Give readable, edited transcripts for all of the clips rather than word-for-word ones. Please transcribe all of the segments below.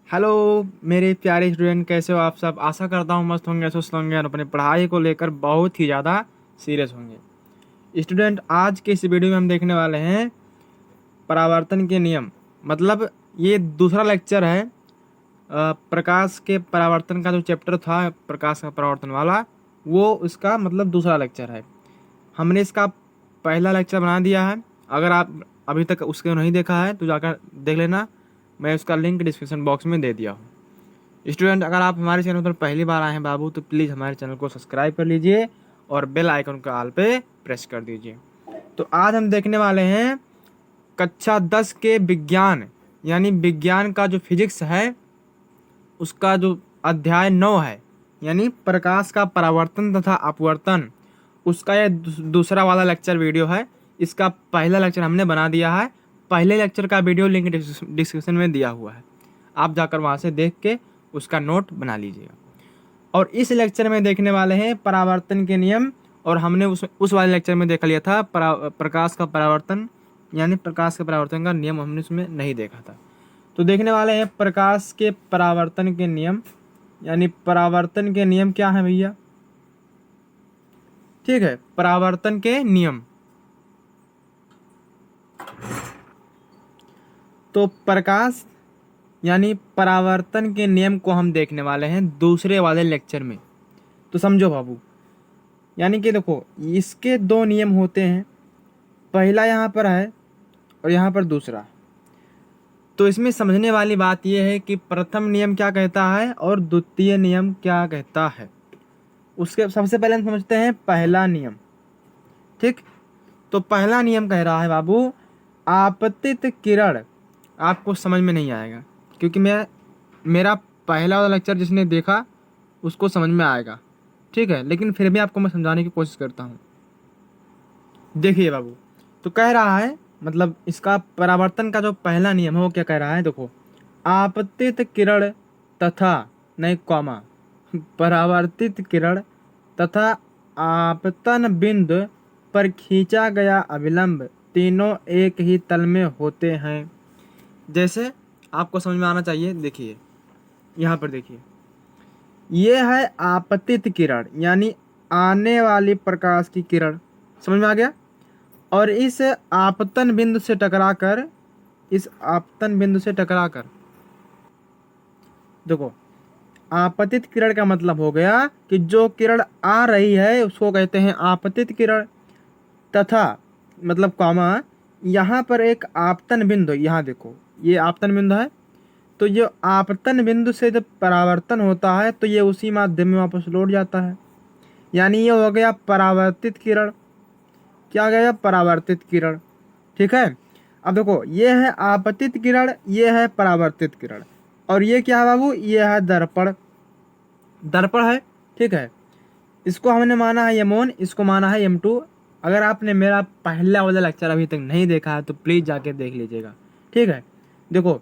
Hello मेरे प्यारे student, कैसे हो आप सब। आशा करता हूँ मस्त होंगे, स्वस्थ होंगे और अपनी पढ़ाई को लेकर बहुत ही ज़्यादा सीरियस होंगे। स्टूडेंट, आज के इस वीडियो में हम देखने वाले हैं परावर्तन के नियम। मतलब ये दूसरा लेक्चर है। प्रकाश के परावर्तन का जो चैप्टर था, प्रकाश का परावर्तन वाला, वो उसका मतलब दूसरा लेक्चर है। हमने इसका पहला लेक्चर बना दिया है। अगर आप अभी तक उसको नहीं देखा है तो जाकर देख लेना। मैं उसका लिंक डिस्क्रिप्शन बॉक्स में दे दिया हूँ। स्टूडेंट, अगर आप हमारे चैनल पर पहली बार आए हैं बाबू, तो प्लीज़ हमारे चैनल को सब्सक्राइब कर लीजिए और बेल आइकन को ऑल पे प्रेस कर दीजिए। तो आज हम देखने वाले हैं कक्षा 10 के विज्ञान, यानी विज्ञान का जो फिजिक्स है उसका जो अध्याय 9 है, यानी प्रकाश का परावर्तन तथा अपवर्तन, उसका यह दूसरा वाला लेक्चर वीडियो है। इसका पहला लेक्चर हमने बना दिया है। पहले लेक्चर का वीडियो लिंक डिस्क्रिप्शन में दिया हुआ है, आप जाकर वहाँ से देख के उसका नोट बना लीजिएगा। और इस लेक्चर में देखने वाले हैं परावर्तन के नियम। और हमने उस वाले लेक्चर में देख लिया था प्रकाश का परावर्तन, यानी प्रकाश के परावर्तन का नियम हमने उसमें नहीं देखा था। तो देखने वाले हैं प्रकाश के परावर्तन के नियम, यानी परावर्तन के नियम क्या है भैया। ठीक है, परावर्तन के नियम। तो प्रकाश यानी परावर्तन के नियम को हम देखने वाले हैं दूसरे वाले लेक्चर में। तो समझो बाबू, यानी कि देखो इसके दो नियम होते हैं। पहला यहाँ पर है और यहाँ पर दूसरा। तो इसमें समझने वाली बात यह है कि प्रथम नियम क्या कहता है और द्वितीय नियम क्या कहता है। उसके सबसे पहले हम समझते हैं पहला नियम। ठीक, तो पहला नियम कह रहा है बाबू, आपतित किरण। आपको समझ में नहीं आएगा क्योंकि मेरा पहला वाला लेक्चर जिसने देखा उसको समझ में आएगा। ठीक है, लेकिन फिर भी आपको मैं समझाने की कोशिश करता हूँ। देखिए बाबू, तो कह रहा है मतलब इसका परावर्तन का जो पहला नियम है वो क्या कह रहा है। देखो, आपतित किरण तथा नहीं कॉमा परावर्तित किरण तथा आपतन बिंदु पर खींचा गया अभिलंब तीनों एक ही तल में होते हैं। जैसे आपको समझ में आना चाहिए, देखिए यहाँ पर देखिए, ये है आपतित किरण, यानी आने वाली प्रकाश की किरण। समझ में आ गया। और इस आपतन बिंदु से टकराकर, इस आपतन बिंदु से टकराकर, देखो आपतित किरण का मतलब हो गया कि जो किरण आ रही है उसको कहते हैं आपतित किरण। तथा मतलब कॉमा, यहाँ पर एक आपतन बिंदु, यहाँ देखो ये आपतन बिंदु है। तो ये आपतन बिंदु से जब परावर्तन होता है तो ये उसी माध्यम में वापस लौट जाता है, यानी ये हो गया परावर्तित किरण। क्या गया? परावर्तित किरण। ठीक है, अब देखो ये है आपतित किरण, ये है परावर्तित किरण, और ये क्या है बाबू, ये है दर्पण। दर्पण है। ठीक है, इसको हमने माना है M1, इसको माना है M2। अगर आपने मेरा पहला वाला लेक्चर अभी तक नहीं देखा है तो प्लीज़ जाके देख लीजिएगा। ठीक है, देखो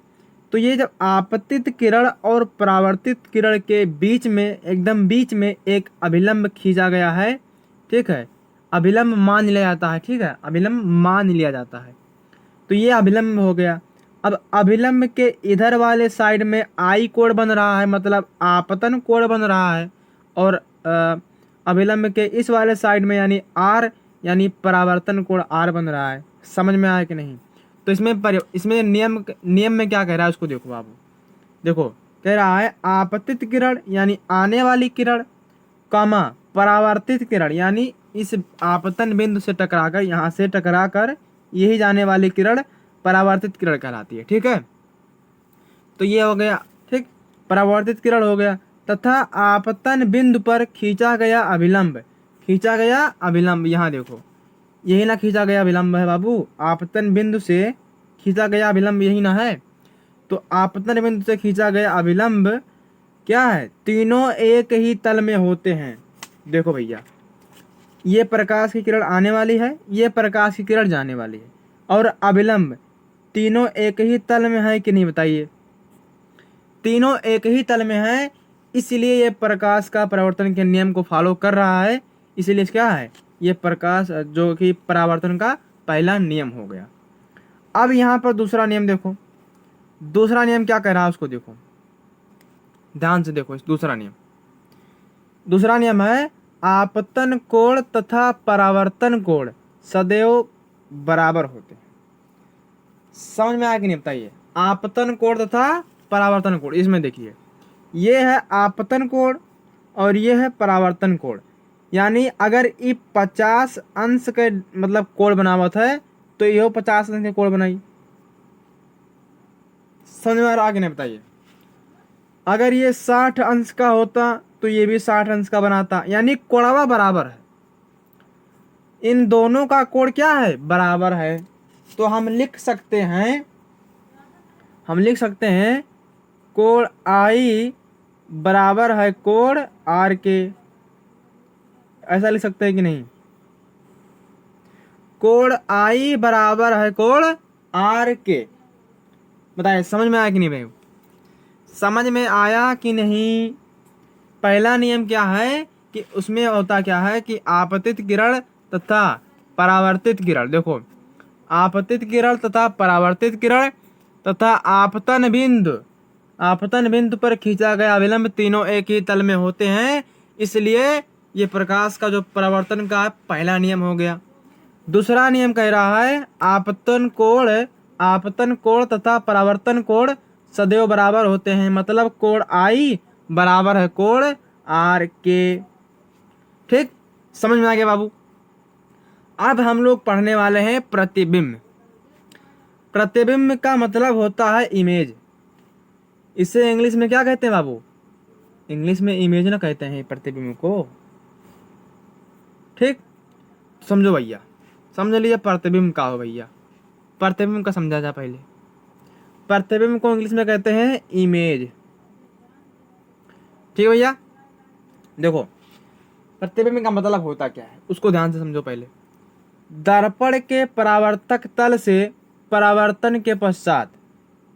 तो ये जब आपतित किरण और परावर्तित किरण के बीच में, एकदम बीच में एक अभिलंब खींचा गया है। ठीक है, अभिलंब मान लिया जाता है। ठीक है, अभिलंब मान लिया जाता है। तो ये अभिलंब हो गया। अब अभिलंब के इधर वाले साइड में आई कोण बन रहा है, मतलब आपतन कोण बन रहा है। और अभिलंब के इस वाले साइड में यानी आर, यानी परावर्तन कोण आर बन रहा है। समझ में आया कि नहीं। तो इसमें नियम में क्या कह रहा है उसको देखो बाबू। देखो कह रहा है आपतित किरण यानी आने वाली किरण, कामा परावर्तित किरण यानी इस आपतन बिंदु से टकराकर, यहाँ से टकराकर यही जाने वाली किरण परावर्तित किरण कहलाती है। ठीक है, तो ये हो गया। ठीक, परावर्तित किरण हो गया। तथा आपतन बिंदु पर खींचा गया अभिलंब, खींचा गया अभिलंब, यहाँ देखो यही ना खींचा गया अभिलंब है बाबू, आपतन बिंदु से खींचा गया अभिलंब यही ना है। तो आपतन बिंदु से खींचा गया अभिलंब क्या है, तीनों एक ही तल में होते हैं। देखो भैया, ये प्रकाश की किरण आने वाली है, ये प्रकाश की किरण जाने वाली है, और अभिलंब तीनों एक ही तल में है कि नहीं बताइए। तीनों एक ही तल में है, इसलिए ये प्रकाश का परावर्तन के नियम को फॉलो कर रहा है। इसलिए क्या है, ये प्रकाश जो कि परावर्तन का पहला नियम हो गया। अब यहाँ पर दूसरा नियम देखो, दूसरा नियम क्या कह रहा है उसको देखो। ध्यान से देखो इस दूसरा नियम है आपतन कोण तथा परावर्तन कोण सदैव बराबर होते हैं। समझ में आया कि नहीं बताइए। आपतन कोण तथा परावर्तन कोण, इसमें देखिए ये है आपतन कोण और ये है परावर्तन कोण। यानी अगर ये 50 अंश के मतलब कोण बनावत है तो ये 50 अंश के कोण बनाई। समझ में आ रहा कि नहीं बताइए। अगर ये 60 अंश का होता तो ये भी 60 अंश का बनाता, यानी कोणवा बराबर है। इन दोनों का कोण क्या है, बराबर है। तो हम लिख सकते हैं कोण आई बराबर है कोण आर के। ऐसा लिख सकते हैं कि नहीं। कोण आई बराबर है कोण आर के। बताइए समझ में आया कि नहीं भाई। समझ में आया कि नहीं। पहला नियम क्या है कि उसमें होता क्या है कि आपतित किरण तथा परावर्तित किरण, देखो आपतित किरण तथा परावर्तित किरण तथा आपतन बिंदु पर खींचा गया विलंब तीनों एक ही तल में होते हैं, इसलिए ये प्रकाश का जो परावर्तन का पहला नियम हो गया। दूसरा नियम कह रहा है आपतन कोण तथा परावर्तन कोण सदैव बराबर होते हैं, मतलब कोण आई बराबर है कोण आर के। ठीक, समझ में आ गया बाबू। अब हम लोग पढ़ने वाले हैं प्रतिबिंब। प्रतिबिंब का मतलब होता है इमेज। इसे इंग्लिश में क्या कहते हैं बाबू, इंग्लिश में इमेज ना कहते हैं प्रतिबिंब को। ठीक, समझो भैया, समझ लीजिए प्रतिबिंब का हो भैया। प्रतिबिंब का समझा जा पहले। प्रतिबिंब को इंग्लिश में कहते हैं इमेज। ठीक भैया, देखो प्रतिबिंब का मतलब होता क्या है उसको ध्यान से समझो पहले। दर्पण के परावर्तक तल से परावर्तन के पश्चात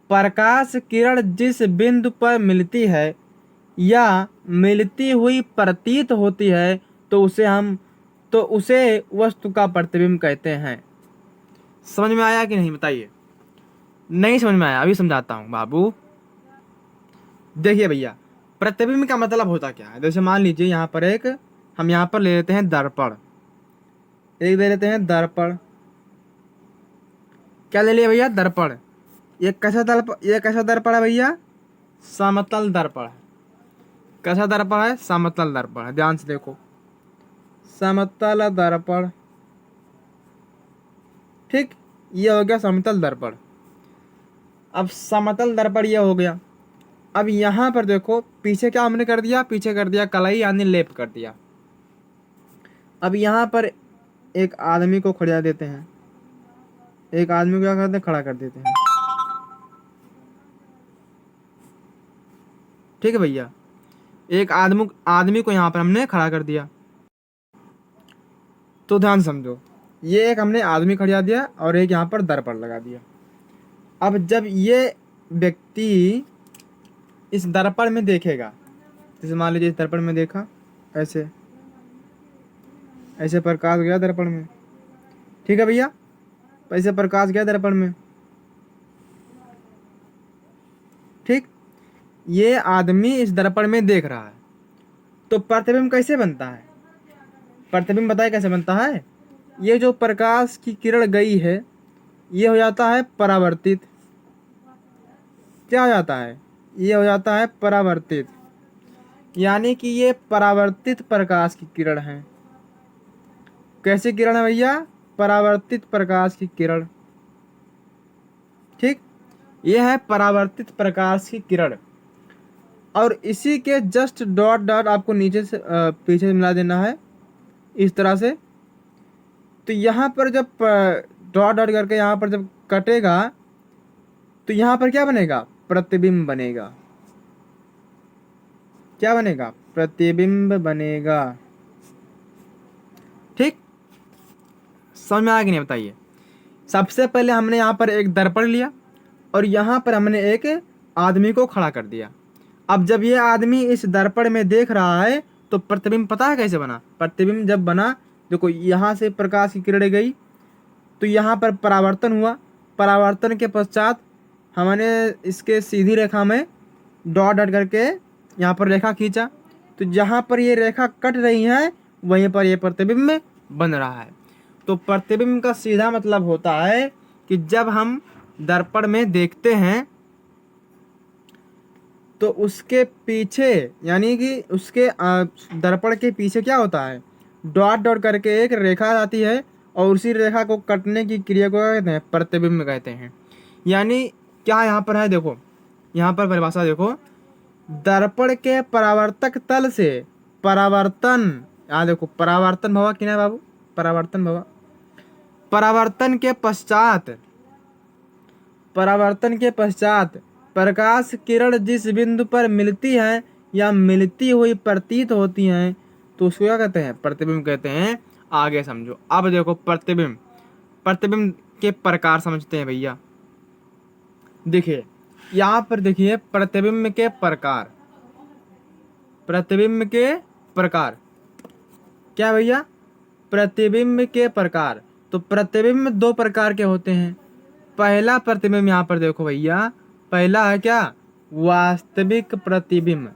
प्रकाश किरण जिस बिंदु पर मिलती है या मिलती हुई प्रतीत होती है तो उसे वस्तु का प्रतिबिंब कहते हैं। समझ में आया कि नहीं बताइए। नहीं समझ में आया, अभी समझाता हूँ बाबू। देखिए भैया, प्रतिबिंब का मतलब होता क्या है। जैसे मान लीजिए हम यहाँ पर ले लेते हैं दर्पण। एक ले लेते हैं दर्पण। क्या ले लिया भैया, दर्पण। ये कैसा दर्पण है भैया, समतल दर्पण है। कैसा दर्पण है, समतल दर्पण है। ध्यान से देखो, समतल दर्पण। ठीक, ये हो गया समतल दर्पण। अब समतल दर्पण ये हो गया। अब यहाँ पर देखो पीछे क्या हमने कर दिया, पीछे कर दिया कलाई यानी लेप कर दिया। अब यहाँ पर एक आदमी को खड़ा देते हैं, एक आदमी को क्या करते हैं, खड़ा कर देते हैं। ठीक है भैया, एक आदमी को यहाँ पर हमने खड़ा कर दिया। तो ध्यान समझो, ये एक हमने आदमी खड़ा दिया और एक यहाँ पर दर्पण लगा दिया। अब जब ये व्यक्ति इस दर्पण में देखेगा, जैसे मान लीजिए इस दर्पण में देखा, ऐसे ऐसे प्रकाश गया दर्पण में। ठीक है भैया, ऐसे प्रकाश गया दर्पण में। ठीक, ये आदमी इस दर्पण में देख रहा है। तो प्रतिबिंब कैसे बनता है, प्रतिबिंब बताए कैसे बनता है। ये जो प्रकाश की किरण गई है ये हो जाता है परावर्तित। क्या हो जाता है, ये हो जाता है परावर्तित, यानी कि ये परावर्तित प्रकाश की किरण है। कैसी किरण है भैया, परावर्तित प्रकाश की किरण। ठीक, ये है परावर्तित प्रकाश की किरण। और इसी के जस्ट डॉट डॉट आपको नीचे से पीछे से मिला देना है इस तरह से। तो यहाँ पर जब डॉट डॉट करके यहाँ पर जब कटेगा तो यहाँ पर क्या बनेगा, प्रतिबिंब बनेगा। क्या बनेगा, प्रतिबिंब बनेगा। ठीक, समझ में आया कि नहीं बताइए। सबसे पहले हमने यहाँ पर एक दर्पण लिया और यहाँ पर हमने एक आदमी को खड़ा कर दिया। अब जब ये आदमी इस दर्पण में देख रहा है तो प्रतिबिंब पता है कैसे बना। प्रतिबिंब जब बना, देखो यहाँ से प्रकाश की किरण गई तो यहाँ पर परावर्तन हुआ। परावर्तन के पश्चात हमने इसके सीधी रेखा में डॉट डॉट करके यहाँ पर रेखा खींचा, तो जहाँ पर ये रेखा कट रही है वहीं पर ये प्रतिबिंब बन रहा है। तो प्रतिबिंब का सीधा मतलब होता है कि जब हम दर्पण में देखते हैं तो उसके पीछे, यानी कि उसके दर्पण के पीछे क्या होता है, डॉट डॉट करके एक रेखा आती है और उसी रेखा को कटने की क्रिया को क्या कहते हैं, प्रतिबिंब कहते हैं। यानी क्या यहाँ पर है, देखो यहाँ पर परिभाषा देखो, दर्पण के परावर्तक तल से परावर्तन, यहाँ देखो परावर्तन भवा कि नहीं बाबू, परावर्तन भवा, परावर्तन के पश्चात प्रकाश किरण जिस बिंदु पर मिलती है या मिलती हुई प्रतीत होती हैं तो उसको क्या कहते हैं, प्रतिबिंब कहते हैं। आगे समझो। अब देखो प्रतिबिंब, प्रतिबिंब के प्रकार समझते हैं भैया। देखिए यहाँ पर देखिए प्रतिबिंब के प्रकार, प्रतिबिंब के प्रकार क्या भैया, प्रतिबिंब के प्रकार। तो प्रतिबिंब दो प्रकार के होते हैं। पहला प्रतिबिंब यहाँ पर देखो भैया, पहला है क्या, वास्तविक प्रतिबिंब।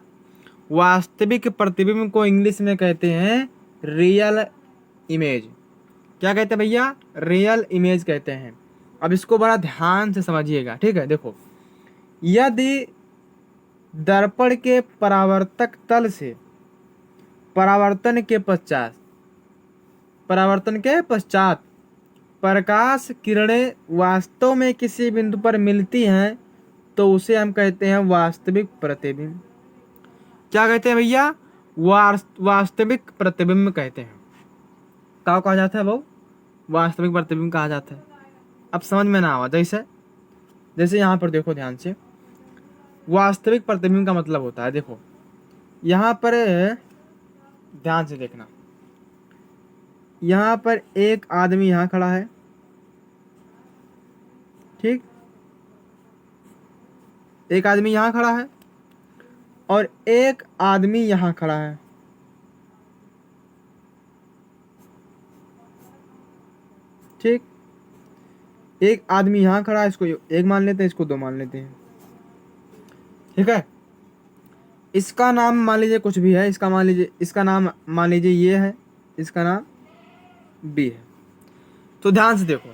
वास्तविक प्रतिबिंब को इंग्लिश में कहते हैं रियल इमेज। क्या कहते हैं भैया, रियल इमेज कहते हैं। अब इसको बड़ा ध्यान से समझिएगा, ठीक है। देखो यदि दर्पण के परावर्तक तल से परावर्तन के पश्चात प्रकाश किरणें वास्तव में किसी बिंदु पर मिलती हैं तो उसे हम कहते हैं वास्तविक प्रतिबिंब। क्या कहते हैं भैया, वास्तविक प्रतिबिंब कहते हैं। क्या कहा जाता है भाऊ, वास्तविक प्रतिबिंब कहा जाता है। अब समझ में ना आवा, जैसे यहाँ पर देखो ध्यान से, वास्तविक प्रतिबिंब का मतलब होता है, देखो यहाँ पर ध्यान से देखना, यहाँ पर एक आदमी यहाँ खड़ा है, ठीक, एक आदमी यहाँ खड़ा है और एक आदमी यहाँ खड़ा है, ठीक। एक आदमी यहाँ खड़ा है, इसको एक मान लेते हैं, इसको दो मान लेते हैं, ठीक है। इसका नाम मान लीजिए कुछ भी है, इसका मान लीजिए, इसका नाम मान लीजिए ये है, इसका नाम बी है। तो ध्यान से देखो,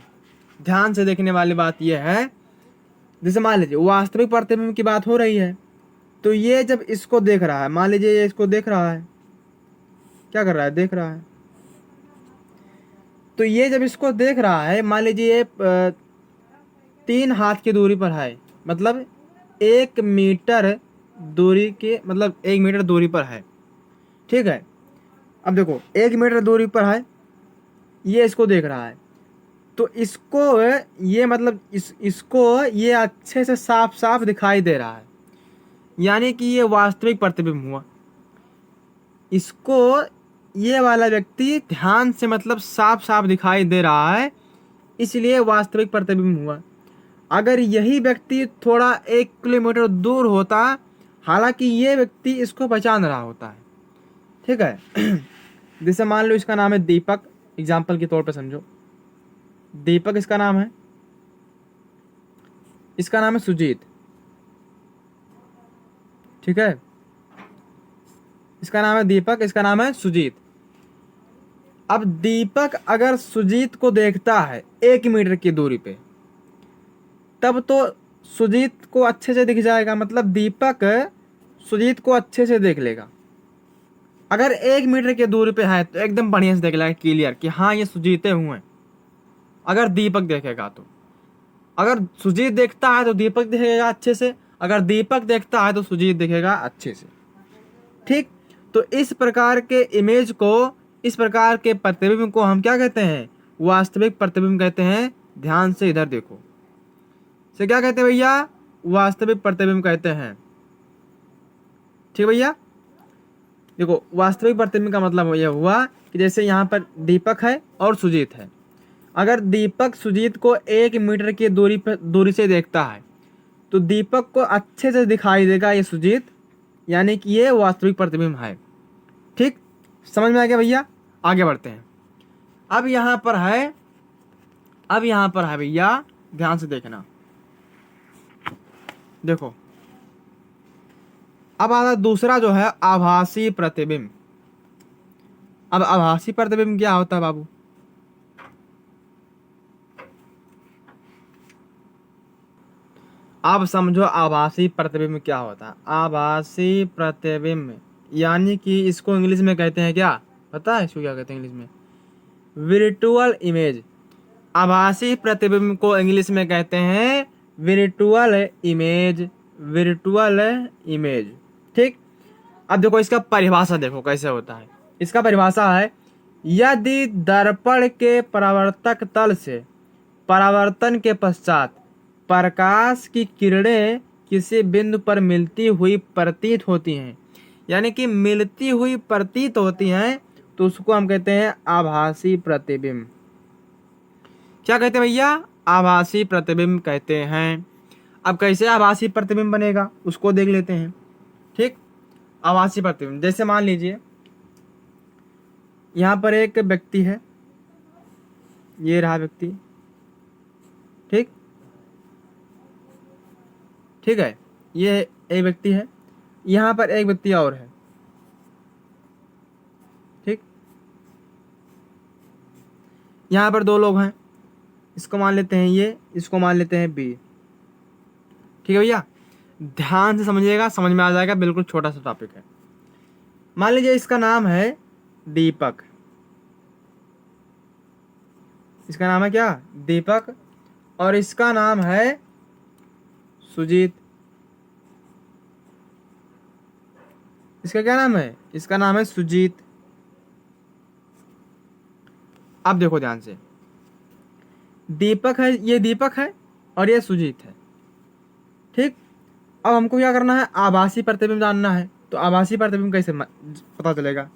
ध्यान से देखने वाली बात यह है, जैसे मान लीजिए वास्तविक प्रतिबिंब की बात हो रही है, तो ये जब इसको देख रहा है, मान लीजिए ये इसको देख रहा है, क्या कर रहा है, देख रहा है। तो ये जब इसको देख रहा है, मान लीजिए ये 3 हाथ की दूरी पर है, मतलब 1 मीटर दूरी के, मतलब 1 मीटर दूरी पर है, ठीक है। अब देखो 1 मीटर दूरी पर है, ये इसको देख रहा है, तो इसको ये मतलब इसको ये अच्छे से साफ साफ दिखाई दे रहा है, यानी कि ये वास्तविक प्रतिबिंब हुआ। इसको ये वाला व्यक्ति ध्यान से मतलब साफ साफ दिखाई दे रहा है, इसलिए वास्तविक प्रतिबिंब हुआ। अगर यही व्यक्ति थोड़ा 1 किलोमीटर दूर होता, हालांकि ये व्यक्ति इसको पहचान रहा होता है, ठीक है। जैसे मान लो इसका नाम है दीपक, एग्जाम्पल के तौर पे समझो, दीपक इसका नाम है, इसका नाम है सुजीत, ठीक है। इसका नाम है दीपक, इसका नाम है सुजीत। अब दीपक अगर सुजीत को देखता है 1 मीटर की दूरी पे, तब तो सुजीत को अच्छे से दिख जाएगा, मतलब दीपक सुजीत को अच्छे से देख लेगा। अगर 1 मीटर की दूरी पे है तो एकदम बढ़िया से देख लेगा, क्लियर, कि हाँ ये सुजीते हुए हैं। अगर दीपक देखेगा तो, अगर सुजीत देखता है तो दीपक दिखेगा अच्छे से, अगर दीपक देखता है तो सुजीत दिखेगा अच्छे से, ठीक। तो इस प्रकार के इमेज को, इस प्रकार के प्रतिबिंब को हम क्या कहते हैं, वास्तविक प्रतिबिंब कहते हैं। ध्यान से इधर देखो, से क्या कहते हैं भैया, वास्तविक प्रतिबिंब कहते हैं, ठीक भैया। देखो वास्तविक प्रतिबिंब का मतलब यह हुआ कि जैसे यहाँ पर दीपक है और सुजीत है, अगर दीपक सुजीत को 1 मीटर की दूरी से देखता है तो दीपक को अच्छे से दिखाई देगा ये सुजीत, यानी कि ये वास्तविक प्रतिबिंब है, ठीक। समझ में आ गया भैया, आगे बढ़ते हैं। अब यहाँ पर है, अब यहाँ पर है भैया, ध्यान से देखना, देखो अब आता दूसरा जो है आभासी प्रतिबिंब। अब आभासी प्रतिबिंब क्या होता है बाबू? अब समझो आभासी प्रतिबिंब क्या होता है। आभासी प्रतिबिंब यानी कि इसको इंग्लिश में कहते हैं क्या, पता है इसको क्या कहते हैं इंग्लिश में? विर्चुअल इमेज। आभासी प्रतिबिंब को इंग्लिश में कहते हैं विर्चुअल इमेज। विर्चुअल इमेज, ठीक। अब देखो इसका परिभाषा देखो कैसे होता है। इसका परिभाषा है, यदि दर्पण के परावर्तक तल से परावर्तन के पश्चात प्रकाश की किरणें किसी बिंदु पर मिलती हुई प्रतीत होती हैं, यानी कि मिलती हुई प्रतीत होती हैं, तो उसको हम कहते हैं आभासी प्रतिबिंब। क्या कहते हैं भैया? आभासी प्रतिबिंब कहते हैं। अब कैसे आभासी प्रतिबिंब बनेगा उसको देख लेते हैं, ठीक। आभासी प्रतिबिंब जैसे मान लीजिए यहाँ पर एक व्यक्ति है, ये रहा व्यक्ति, ठीक ठीक है, ये एक व्यक्ति है, यहाँ पर एक व्यक्ति और है, ठीक। यहाँ पर दो लोग हैं, इसको मान लेते हैं ये, इसको मान लेते हैं बी, ठीक है भैया। ध्यान से समझिएगा, समझ में आ जाएगा, बिल्कुल छोटा सा टॉपिक है। मान लीजिए इसका नाम है दीपक, इसका नाम है क्या? दीपक। और इसका नाम है सुजीत। इसका क्या नाम है? इसका नाम है सुजीत। अब देखो ध्यान से, दीपक है, ये दीपक है और ये सुजीत है, ठीक। अब हमको क्या करना है? आभासी प्रतिबिंब जानना है। तो आभासी प्रतिबिंब कैसे पता चलेगा?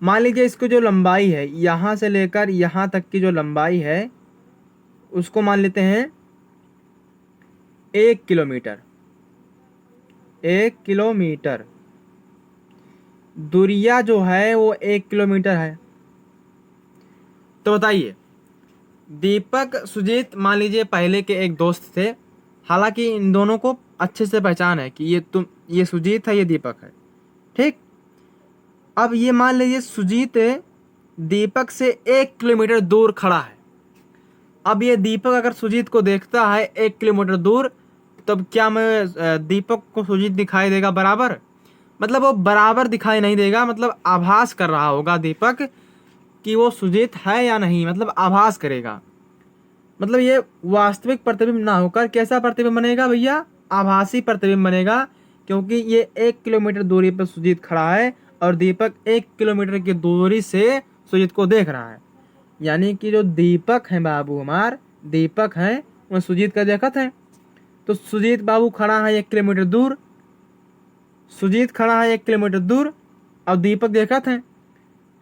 मान लीजिए इसको जो लंबाई है, यहाँ से लेकर यहाँ तक की जो लंबाई है उसको मान लेते हैं 1 किलोमीटर। 1 किलोमीटर दूरिया जो है वो 1 किलोमीटर है। तो बताइए, दीपक सुजीत मान लीजिए पहले के एक दोस्त थे, हालांकि इन दोनों को अच्छे से पहचान है कि ये सुजीत है, ये दीपक है, ठीक। अब ये मान लीजिए सुजीत दीपक से 1 किलोमीटर दूर खड़ा है। अब ये दीपक अगर सुजीत को देखता है 1 किलोमीटर दूर, तब क्या मैं दीपक को सुजीत दिखाई देगा बराबर? मतलब वो बराबर दिखाई नहीं देगा, मतलब आभास कर रहा होगा दीपक कि वो सुजीत है या नहीं, मतलब आभास करेगा। मतलब ये वास्तविक प्रतिबिंब ना होकर कैसा प्रतिबिंब बनेगा भैया? आभासी प्रतिबिंब बनेगा, क्योंकि ये 1 किलोमीटर दूरी पर सुजीत खड़ा है और दीपक 1 किलोमीटर की दूरी से सुजीत को देख रहा है। यानी कि जो दीपक है बाबू, हमार दीपक है, वो सुजीत का देखत है। तो सुजीत बाबू खड़ा है 1 किलोमीटर दूर, सुजीत खड़ा है 1 किलोमीटर दूर और दीपक देखत है।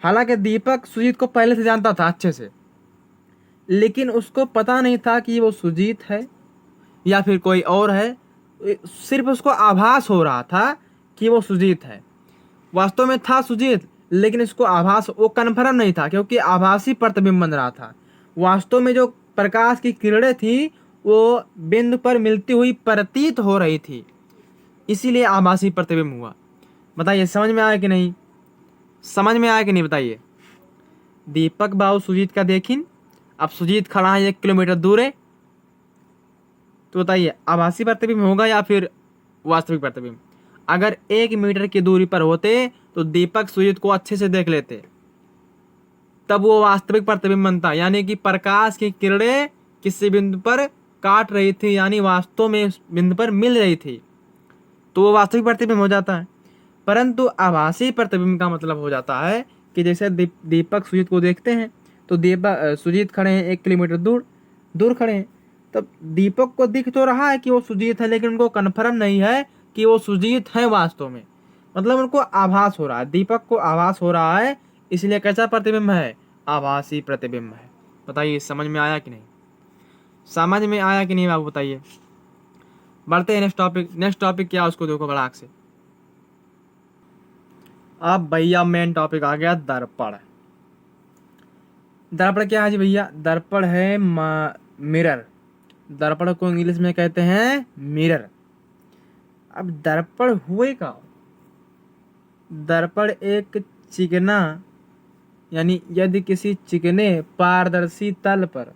हालांकि दीपक सुजीत को पहले से जानता था अच्छे से, लेकिन उसको पता नहीं था कि वो सुजीत है या फिर कोई और है। सिर्फ उसको आभास हो रहा था कि वो सुजीत है। वास्तव में था सुजीत, लेकिन इसको आभास, वो कन्फर्म नहीं था, क्योंकि आभासी प्रतिबिंब बन रहा था। वास्तव में जो प्रकाश की किरणें थी वो बिंदु पर मिलती हुई प्रतीत हो रही थी, इसीलिए आभासी प्रतिबिंब हुआ। बताइए समझ में आया कि नहीं? समझ में आया कि नहीं बताइए? दीपक बाबू सुजीत का देखिन, अब सुजीत खड़ा है 1 किलोमीटर दूर है, तो बताइए आभासी प्रतिबिंब होगा या फिर वास्तविक प्रतिबिंब? अगर 1 मीटर की दूरी पर होते तो दीपक सुजीत को अच्छे से देख लेते, तब वो वास्तविक प्रतिबिंब बनता। यानी कि प्रकाश की किरणें किसी बिंदु पर काट रही थी, यानी वास्तव में उस बिंदु पर मिल रही थी, तो वो वास्तविक प्रतिबिंब हो जाता है। परंतु आभासी प्रतिबिंब का मतलब हो जाता है कि जैसे दीपक सुजीत को देखते हैं, तो दीपक सुजीत खड़े हैं 1 किलोमीटर दूर खड़े हैं, तब दीपक को दिख तो रहा है कि वो सुजीत है, लेकिन उनको कन्फर्म नहीं है कि वो सुजीत है वास्तव में। मतलब उनको आभास हो रहा है, दीपक को आभास हो रहा है, इसलिए कैसा प्रतिबिंब है? आभासी प्रतिबिंब है। बताइए समझ में आया कि नहीं? समझ में आया कि नहीं बाबू बताइए? बढ़ते हैं नेक्स्ट टॉपिक। नेक्स्ट टॉपिक क्या, उसको देखो गड़ाक से। अब भैया मेन टॉपिक आ गया दर्पण। दर्पण क्या है जी भैया? दर्पण है मिरर। दर्पण को इंग्लिश में कहते हैं मिरर। अब दर्पण हुए का, दर्पण एक चिकना यानी यदि किसी चिकने पारदर्शी तल पर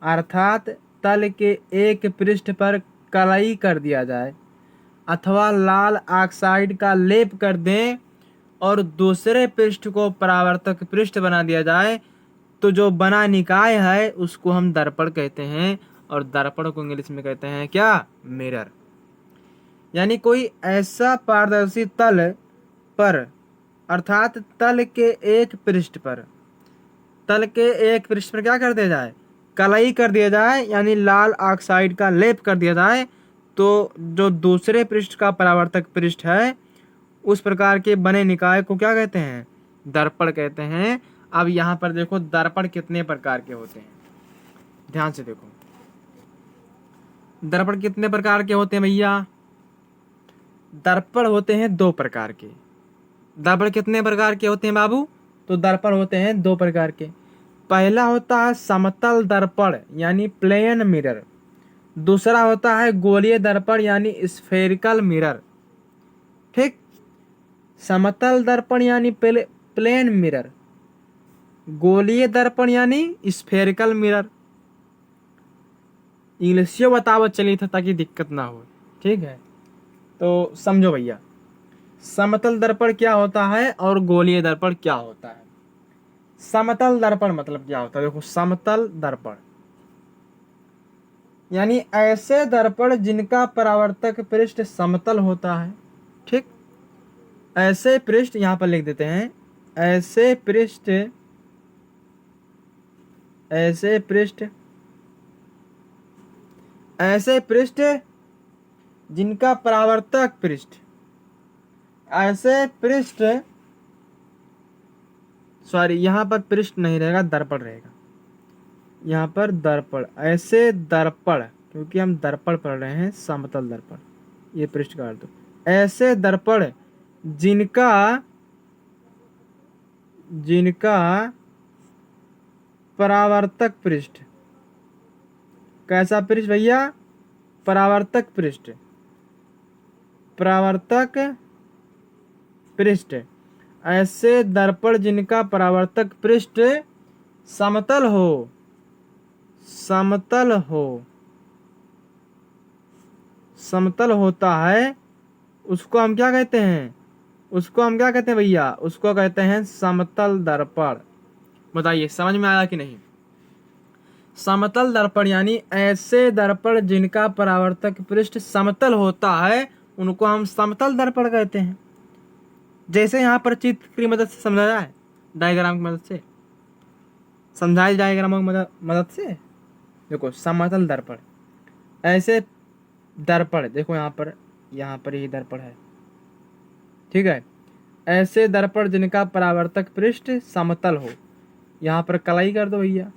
अर्थात तल के एक पृष्ठ पर कलई कर दिया जाए अथवा लाल ऑक्साइड का लेप कर दें और दूसरे पृष्ठ को परावर्तक पृष्ठ बना दिया जाए तो जो बना निकाय है उसको हम दर्पण कहते हैं। और दर्पण को इंग्लिश में कहते हैं क्या? मिरर। यानी कोई ऐसा पारदर्शी तल पर अर्थात तल के एक पृष्ठ पर क्या कर दिया जाए? कलई कर दिया जाए यानी लाल ऑक्साइड का लेप कर दिया जाए तो जो दूसरे पृष्ठ का परावर्तक पृष्ठ है उस प्रकार के बने निकाय को क्या कहते हैं? दर्पण कहते हैं। अब यहाँ पर देखो दर्पण कितने प्रकार के होते हैं, ध्यान से देखो। दर्पण कितने प्रकार के होते हैं भैया? दर्पण होते हैं 2 प्रकार के। दर्पण कितने प्रकार के होते हैं बाबू? तो दर्पण होते हैं 2 प्रकार के। पहला होता है समतल दर्पण यानी प्लेन मिरर। दूसरा होता है गोलीय दर्पण यानी स्फेरिकल मिरर। ठीक, समतल दर्पण यानी प्लेन मिरर, गोलीय दर्पण यानी स्फेरिकल मिरर। इंग्लिश बतावत चली था ताकि दिक्कत ना हो। ठीक है, तो समझो भैया समतल दर्पण क्या होता है और गोलीय दर्पण क्या होता है। समतल दर्पण मतलब क्या होता है? देखो समतल दर्पण यानी ऐसे दर्पण जिनका परावर्तक पृष्ठ समतल होता है। ठीक, ऐसे पृष्ठ यहां पर लिख देते हैं, ऐसे पृष्ठ जिनका परावर्तक पृष्ठ यहाँ पर पृष्ठ नहीं रहेगा, दर्पण रहेगा। यहाँ पर दर्पण, ऐसे दर्पण, क्योंकि हम दर्पण पढ़ रहे हैं, समतल दर्पण, ये पृष्ठ का अर्थ। ऐसे दर्पण जिनका परावर्तक पृष्ठ, कैसा पृष्ठ भैया? परावर्तक पृष्ठ। ऐसे दर्पण जिनका परावर्तक पृष्ठ समतल होता है उसको हम क्या कहते हैं? भैया? उसको कहते हैं समतल दर्पण। बताइए समझ में आया कि नहीं? समतल दर्पण यानी ऐसे दर्पण जिनका परावर्तक पृष्ठ समतल होता है उनको हम समतल दर्पण कहते हैं। जैसे यहाँ पर चित्र की मदद से समझाया है, डायग्राम की मदद से समझाया, डायग्राम की मदद से देखो समतल दर्पण, ऐसे दर्पण, देखो यहाँ पर यही दर्पण है। ठीक है, ऐसे दर्पण जिनका परावर्तक पृष्ठ समतल हो, यहाँ पर कलाई कर दो भैया,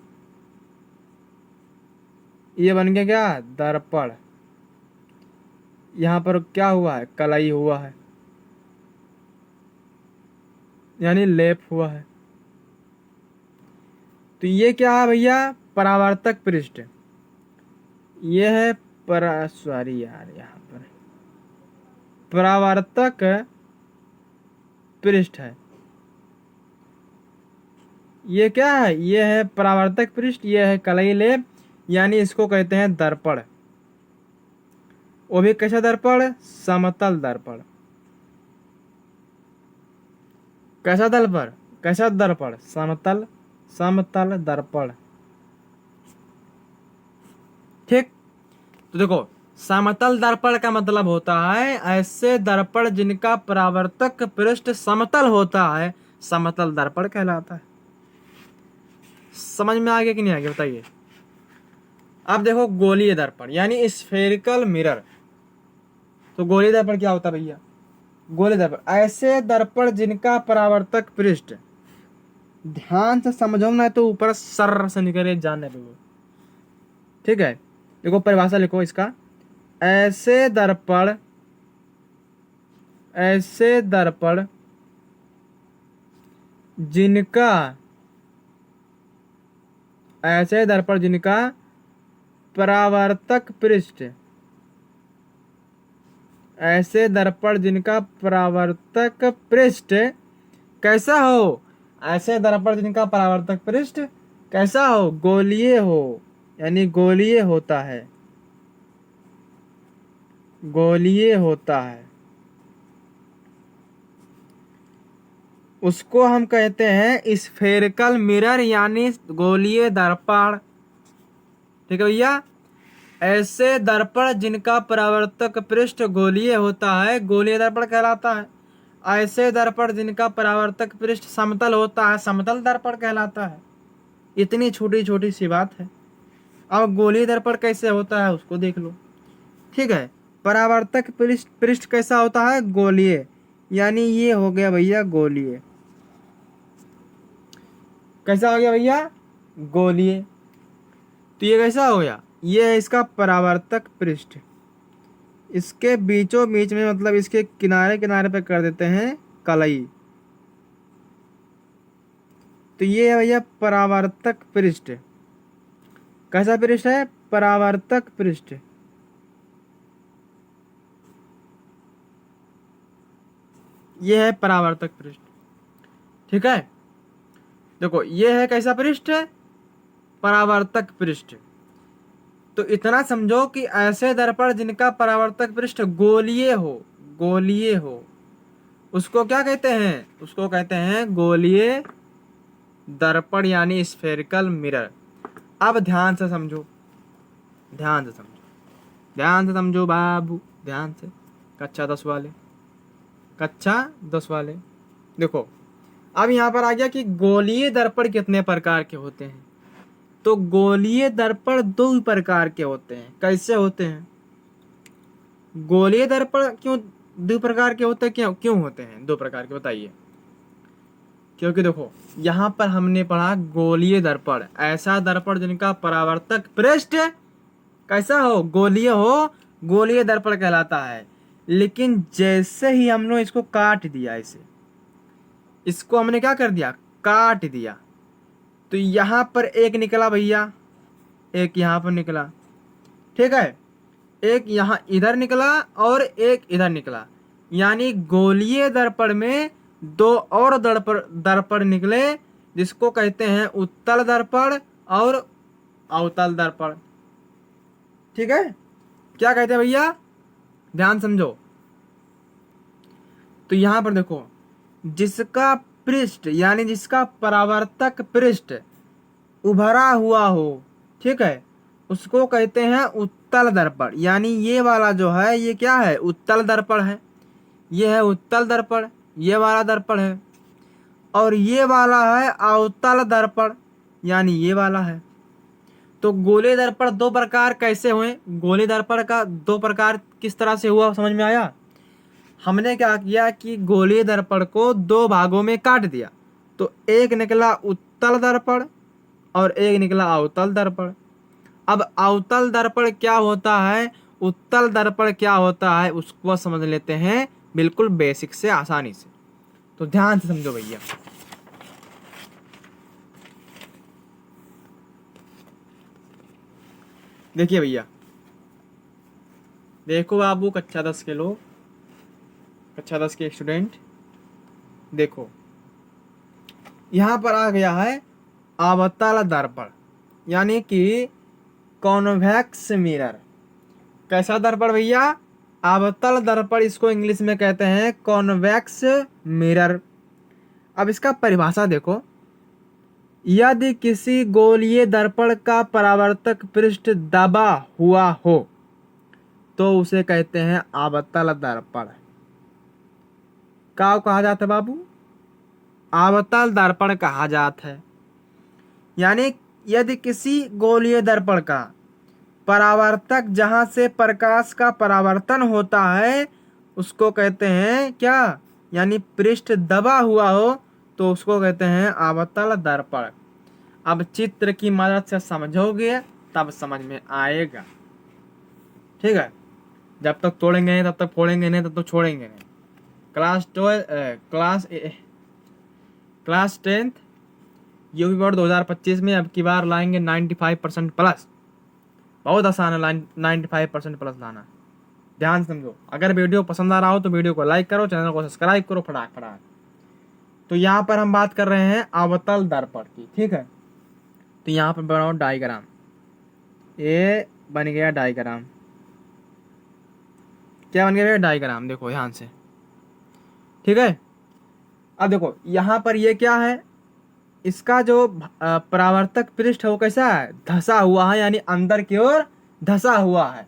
ये बन गया क्या? दर्पण। यहाँ पर क्या हुआ है? कलाई हुआ है यानी लेप हुआ है। तो ये क्या है भैया? परावर्तक पृष्ठ। ये है यहाँ पर परावर्तक पृष्ठ है। ये क्या है? ये है परावर्तक पृष्ठ, ये है कलई लेप, यानी इसको कहते हैं दर्पण। वो भी कैसा दर्पण? समतल दर्पण। कैसा दर्पण? समतल दर्पण। ठीक, तो देखो समतल दर्पण का मतलब होता है ऐसे दर्पण जिनका परावर्तक पृष्ठ समतल होता है, समतल दर्पण कहलाता है। समझ में आ गया कि नहीं आ गया बताइए? अब देखो गोलीय दर्पण यानी स्फेरिकल मिरर। तो गोलीय दर्पण क्या होता है भैया? गोलीय दर्पण ऐसे दर्पण जिनका परावर्तक पृष्ठ, ध्यान से समझो ना तो ऊपर सर से निकले जाने पे। ठीक है, देखो परिभाषा लिखो इसका, ऐसे दर्पण जिनका परावर्तक पृष्ठ ऐसे दर्पण जिनका परावर्तक पृष्ठ कैसा हो, ऐसे दर्पण जिनका परावर्तक पृष्ठ कैसा हो, गोलीय हो, यानी गोलीय होता है, गोलीय होता है, उसको हम कहते हैं स्फेरिकल मिरर यानी गोलीय दर्पण। ठीक है भैया, ऐसे दर्पण जिनका परावर्तक पृष्ठ गोलीय होता है गोलीय दर्पण कहलाता है। ऐसे दर्पण जिनका परावर्तक पृष्ठ समतल होता है समतल दर्पण कहलाता है। इतनी छोटी छोटी सी बात है। अब गोलीय दर्पण कैसे होता है उसको देख लो। ठीक है, परावर्तक पृष्ठ पृष्ठ कैसा होता है, गोलीय, यानी ये हो गया भैया गोलीय। कैसा हो गया भैया, गोलीय। तो ये कैसा हो गया, ये है इसका परावर्तक पृष्ठ। इसके बीचों बीच में मतलब इसके किनारे किनारे पे कर देते हैं कलई। तो ये है भैया परावर्तक पृष्ठ। कैसा पृष्ठ है, परावर्तक पृष्ठ। ये है परावर्तक पृष्ठ। ठीक है, देखो ये है कैसा पृष्ठ, परावर्तक पृष्ठ। तो इतना समझो कि ऐसे दर्पण जिनका परावर्तक पृष्ठ गोलीय हो, गोलीय हो, उसको क्या कहते हैं, उसको कहते हैं गोलीय दर्पण यानी स्फेरिकल मिरर। अब ध्यान से समझो, ध्यान से समझो, ध्यान से समझो बाबू, ध्यान से। कक्षा 10 वाले, कक्षा 10 वाले देखो, अब यहाँ पर आ गया कि गोलीय दर्पण कितने प्रकार के होते हैं। तो गोलीय दर्पण दो प्रकार के होते हैं। कैसे होते हैं, गोलीय दर्पण क्यों दो प्रकार के होते हैं, क्यों क्यों होते हैं दो प्रकार के, बताइए। क्योंकि देखो यहाँ पर हमने पढ़ा गोलीय दर्पण, ऐसा दर्पण जिनका परावर्तक पृष्ठ कैसा हो, गोलीय हो, गोलीय दर्पण कहलाता है। लेकिन जैसे ही हमने इसको काट दिया, इसे इसको हमने क्या कर दिया, काट दिया, तो यहाँ पर एक निकला भैया, एक यहाँ पर निकला। ठीक है, एक यहाँ इधर निकला और एक इधर निकला, यानी गोलीय दर्पण में दो और दर्पण दर्पण निकले, जिसको कहते हैं उत्तल दर्पण और अवतल दर्पण। ठीक है, क्या कहते हैं भैया, ध्यान समझो। तो यहां पर देखो, जिसका पृष्ठ यानी जिसका परावर्तक पृष्ठ उभरा हुआ हो, ठीक है, उसको कहते हैं उत्तल दर्पण। यानी ये वाला जो है ये क्या है, उत्तल दर्पण है। ये है उत्तल दर्पण, ये वाला दर्पण है। और ये वाला है अवतल दर्पण, यानी ये वाला है। तो गोलीय दर्पण दो प्रकार कैसे हुए, गोलीय दर्पण का दो प्रकार किस तरह से हुआ, समझ में आया। हमने क्या किया कि गोलीय दर्पण को दो भागों में काट दिया। तो एक निकला उत्तल दर्पण और एक निकला अवतल दर्पण। अब अवतल दर्पण क्या होता है, उत्तल दर्पण क्या होता है, उसको समझ लेते हैं बिल्कुल बेसिक से, आसानी से। तो ध्यान से समझो भैया। देखिए भैया, देखो बाबू, कक्षा 10 के लोग, कक्षा 10 के स्टूडेंट, देखो यहां पर आ गया है अवतल दर्पण, यानी कि कॉन्वेक्स मिरर। कैसा दर्पण भैया, अवतल दर्पण, इसको इंग्लिश में कहते हैं कॉन्वेक्स मिरर। अब इसका परिभाषा देखो, यदि किसी गोलीय दर्पण का परावर्तक पृष्ठ दबा हुआ हो तो उसे कहते हैं अवतल दर्पण। क्या कहा जाता है बाबू, अवतल दर्पण कहा जाता है। यानी यदि किसी गोलीय दर्पण का परावर्तक जहां से प्रकाश का परावर्तन होता है उसको कहते हैं क्या, यानी पृष्ठ दबा हुआ हो तो उसको कहते हैं अवतल दर्पण। अब चित्र की मदद से समझोगे तब समझ में आएगा। ठीक है, जब तक तोड़ेंगे नहीं तब तक फोड़ेंगे नहीं, तब तक छोड़ेंगे नहीं। क्लास 10th यूपी बोर्ड 2025 में अब की बार लाएंगे 95% प्लस। बहुत आसान है 95% प्लस लाना। ध्यान से समझो। अगर वीडियो पसंद आ रहा हो तो वीडियो को लाइक करो, चैनल को सब्सक्राइब करो फटाक फटाक। तो यहाँ पर हम बात कर रहे हैं अवतल दर्पण की, ठीक है। तो यहाँ पर बनाओ डायग्राम, ये बन गया डायग्राम। क्या बन गया डायग्राम, देखो ध्यान से, ठीक है। अब देखो यहाँ पर ये क्या है, इसका जो परावर्तक पृष्ठ है वो कैसा है, धसा हुआ है, यानी अंदर की ओर धसा हुआ है।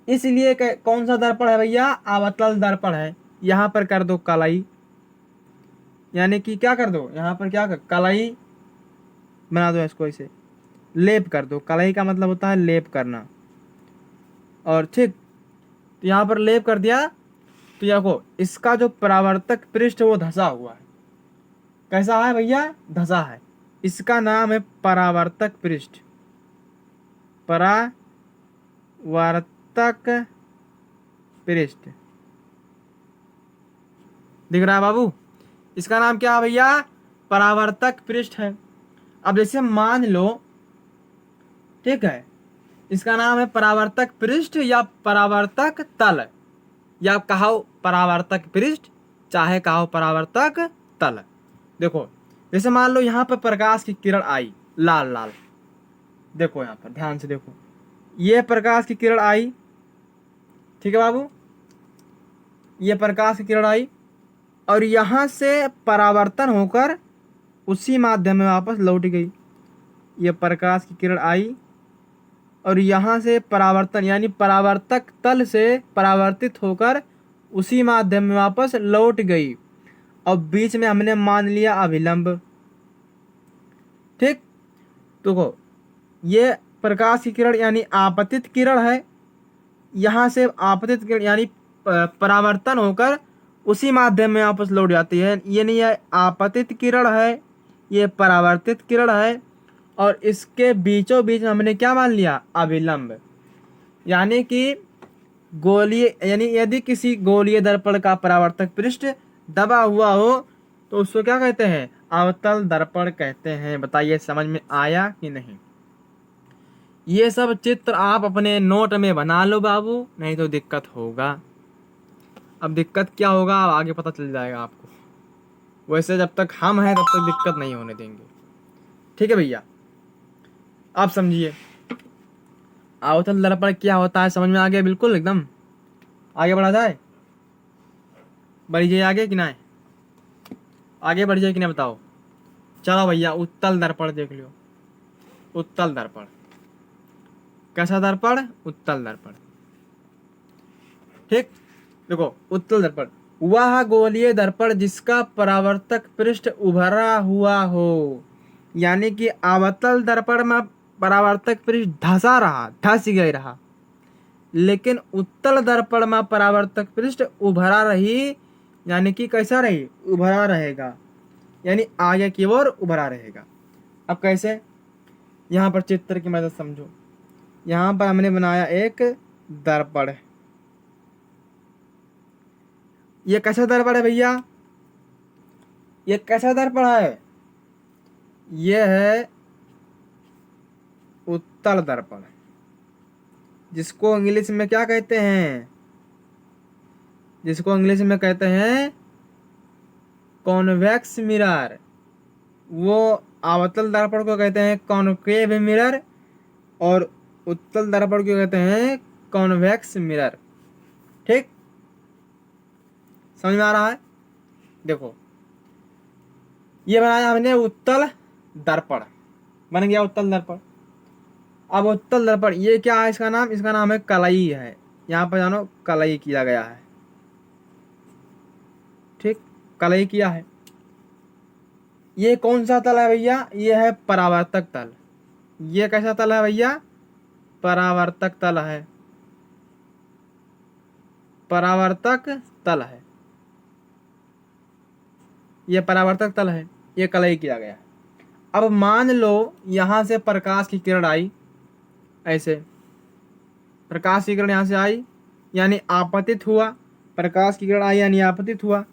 इसलिए कौन सा दर्पण है भैया, अवतल दर्पण है। यहाँ पर कर दो कलाई, यानी कि क्या कर दो, यहाँ पर क्या कर, कलाई बना दो, इसको इसे लेप कर दो। कलाई का मतलब होता है लेप करना, और ठीक, तो यहाँ पर लेप कर दिया। तो देखो इसका जो परावर्तक पृष्ठ वो धसा हुआ है, कैसा है भैया, धसा है। इसका नाम है परावर्तक पृष्ठ, परावर्तक पृष्ठ, दिख रहा है बाबू। इसका नाम क्या है भैया, परावर्तक पृष्ठ है। अब जैसे मान लो, ठीक है, इसका नाम है परावर्तक पृष्ठ या परावर्तक तल, या कहो परावर्तक पृष्ठ, चाहे कहो परावर्तक तल। देखो जैसे मान लो यहाँ पर प्रकाश की किरण आई लाल लाल, देखो यहाँ पर ध्यान से देखो, ये प्रकाश की किरण आई, ठीक है बाबू, ये प्रकाश की किरण आई और यहाँ से परावर्तन होकर उसी माध्यम में वापस लौट गई। ये प्रकाश की किरण आई और यहाँ से परावर्तन, यानी परावर्तक तल से परावर्तित होकर उसी माध्यम में वापस लौट गई, और बीच में हमने मान लिया अभिलंब, ठीक। तो ये प्रकाश की किरण यानी आपतित किरण है, यहाँ से आपतित किरण यानी परावर्तन होकर उसी माध्यम में वापस लौट जाती है। ये नहीं है आपतित किरण है, ये परावर्तित किरण है, और इसके बीचों बीच में हमने क्या मान लिया, अभिलंब। यानी कि गोलीय, यानी यदि किसी गोलीय दर्पण का परावर्तक पृष्ठ दबा हुआ हो तो उसको क्या कहते हैं, अवतल दर्पण कहते हैं। बताइए समझ में आया कि नहीं। ये सब चित्र आप अपने नोट में बना लो बाबू, नहीं तो दिक्कत होगा। अब दिक्कत क्या होगा अब आगे पता चल जाएगा आपको। वैसे जब तक हम हैं तब तक दिक्कत नहीं होने देंगे, ठीक है भैया। आप समझिए अवतल दर्पण क्या होता है, समझ में आ गया बिल्कुल एकदम। आगे बढ़ा जाए, बढ़ जाइए आगे कि ना, आगे बढ़ जाए कि नहीं बताओ। चलो भैया उत्तल दर्पण देख लो। उत्तल दर्पण कैसा दर्पण, उत्तल दर्पण, ठीक। देखो उत्तल दर्पण वह गोलीय दर्पण जिसका परावर्तक पृष्ठ उभरा हुआ हो, यानी कि अवतल दर्पण में परावर्तक पृष्ठ धसा रहा, धस गई रहा, लेकिन उत्तल दर्पण में परावर्तक पृष्ठ उभरा रही, यानी कि कैसा रही, उभरा रहेगा, यानी आगे की ओर उभरा रहेगा। अब कैसे, यहाँ पर चित्र की मदद समझो। यहाँ पर हमने बनाया एक दर्पण, ये कैसा दर्पण है भैया, ये कैसा दर्पण है, ये है उत्तल दर्पण, जिसको इंग्लिश में क्या कहते हैं, जिसको इंग्लिश में कहते हैं कॉन्वेक्स मिरर। वो अवतल दर्पण को कहते हैं कॉनकेव मिरर, और उत्तल दर्पण को कहते हैं कॉन्वेक्स मिरर, ठीक। समझ में आ रहा है। देखो ये बनाया हमने उत्तल दर्पण, बन गया उत्तल दर्पण। अब उत्तल दर्पण ये क्या है, इसका नाम, इसका नाम है कलई है। यहाँ पर जानो कलई किया गया है, ठीक, कलई किया है। ये कौन सा तल है भैया, ये है परावर्तक तल। ये कैसा तल है भैया, परावर्तक तल है, परावर्तक तल है, ये परावर्तक तल है, ये कलई किया गया है। अब मान लो यहाँ से प्रकाश की किरण आई, ऐसे प्रकाश की किरण यहाँ से आई यानी आपतित हुआ, प्रकाश की किरण आई यानी आपतित हुआ,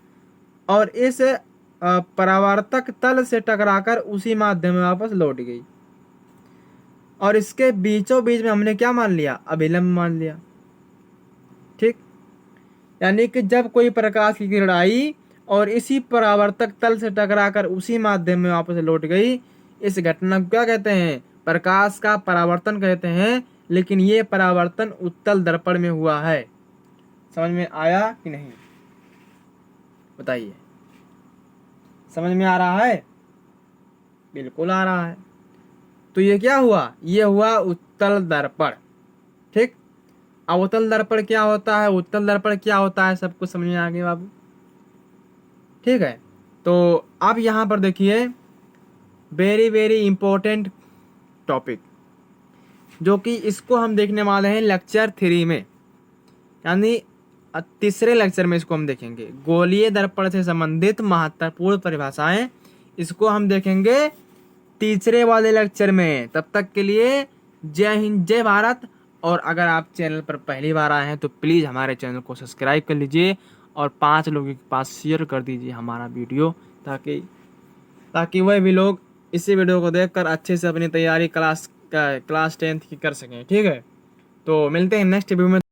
और इस परावर्तक तल से टकराकर उसी माध्यम में वापस लौट गई, और इसके बीचों बीच में हमने क्या मान लिया, अभिलंब मान लिया, ठीक। यानी कि जब कोई प्रकाश की किरण आई और इसी परावर्तक तल से टकराकर उसी माध्यम में वापस लौट गई, इस घटना को क्या कहते हैं? प्रकाश का परावर्तन कहते हैं। लेकिन ये परावर्तन उत्तल दर्पण में हुआ है। समझ में आया कि नहीं, बताइए? समझ में आ रहा है? बिल्कुल आ रहा है। तो ये क्या हुआ? ये हुआ उत्तल दर्पण। ठीक। अवतल दर्पण क्या होता है, उत्तल दर्पण क्या होता है, सब कुछ समझ में आ गया बाबू? ठीक है। तो अब यहाँ पर देखिए वेरी वेरी इंपॉर्टेंट टॉपिक, जो कि इसको हम देखने वाले हैं लेक्चर 3 में, यानी तीसरे लेक्चर में इसको हम देखेंगे। गोलीय दर्पण से संबंधित महत्वपूर्ण परिभाषाएं, इसको हम देखेंगे तीसरे वाले लेक्चर में। तब तक के लिए जय हिंद, जय भारत। और अगर आप चैनल पर पहली बार आए हैं तो प्लीज़ हमारे चैनल को सब्सक्राइब कर लीजिए और 5 लोगों के पास शेयर कर दीजिए हमारा वीडियो, ताकि वह भी लोग इसी वीडियो को देखकर अच्छे से अपनी तैयारी क्लास 10th की कर सकें। ठीक है। तो मिलते हैं नेक्स्ट वीडियो में।